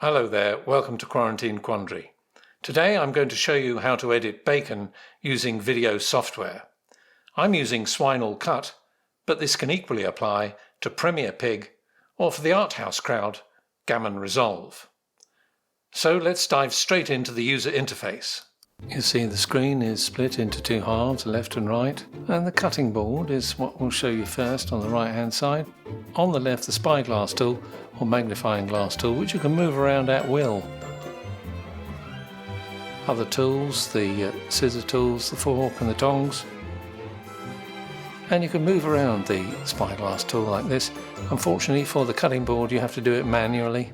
Hello there, welcome to Quarantine Quandary. Today I'm going to show you how to edit bacon using video software. I'm using Swine All Cut, but this can equally apply to Premier Pig or for the art house crowd, Gammon Resolve. So let's dive straight into the user interface. You see the screen is split into two halves, left and right, and the cutting board is what we'll show you first on the right hand side. On the left, the spyglass tool or magnifying glass tool, which you can move around at will. Other tools, the scissor tools, the fork and the tongs. And you can move around the spyglass tool like this. Unfortunately for the cutting board you have to do it manually.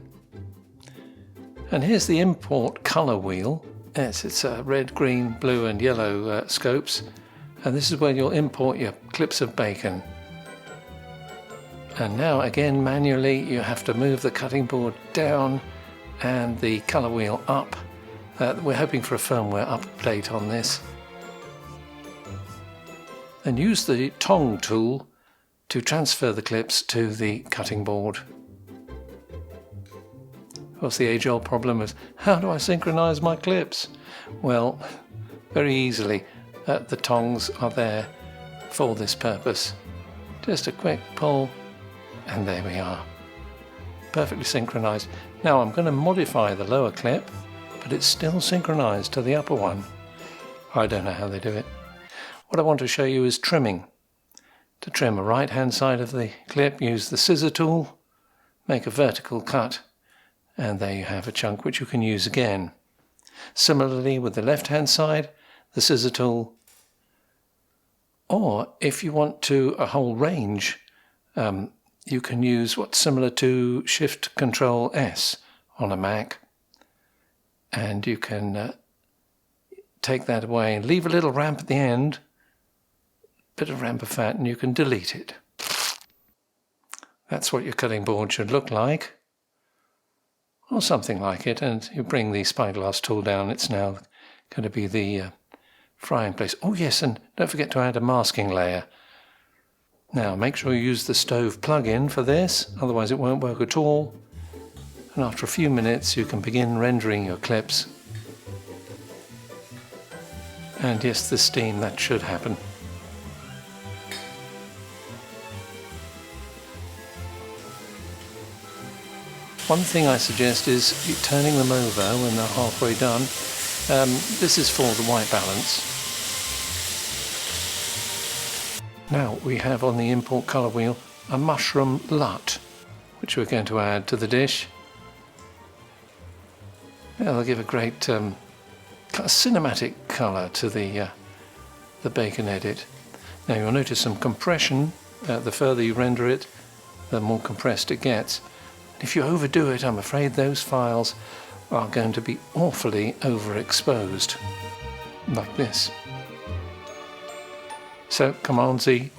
And here's the import colour wheel. Yes, it's red, green, blue and yellow scopes, and this is where you'll import your clips of bacon. And now again manually you have to move the cutting board down and the colour wheel up. We're hoping for a firmware update on this. And use the tong tool to transfer the clips to the cutting board. Of course, the age-old problem is, how do I synchronise my clips? Well, very easily. The tongs are there for this purpose. Just a quick pull, and there we are. Perfectly synchronised. Now I'm going to modify the lower clip, but it's still synchronised to the upper one. I don't know how they do it. What I want to show you is trimming. To trim a right-hand side of the clip, use the scissor tool, make a vertical cut, and there you have a chunk which you can use again. Similarly with the left hand side, the scissor tool, or if you want to a whole range, you can use what's similar to Shift Control S on a Mac, and you can take that away and leave a little ramp at the end, bit of ramp of fat, and you can delete it. That's what your cutting board should look like. Or something like it, and you bring the spyglass tool down. It's now going to be the frying place. Oh yes, and don't forget to add a masking layer. Now make sure you use the stove plug-in for this, otherwise it won't work at all. And after a few minutes you can begin rendering your clips. And yes, the steam, that should happen. One thing I suggest is turning them over when they're halfway done. This is for the white balance. Now we have on the import colour wheel a mushroom LUT, which we're going to add to the dish. They'll give a great cinematic colour to the bacon edit. Now you'll notice some compression. The further you render it, the more compressed it gets. If you overdo it, I'm afraid those files are going to be awfully overexposed, like this. So Command Z,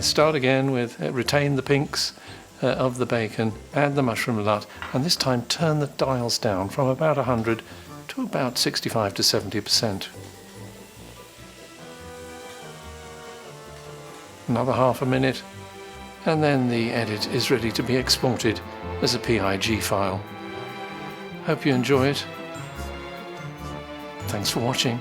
start again with retain the pinks of the bacon, add the mushroom LUT, and this time turn the dials down from about 100 to about 65 to 70%. Another half a minute, and then the edit is ready to be exported as a PIG file. Hope you enjoy it. Thanks for watching.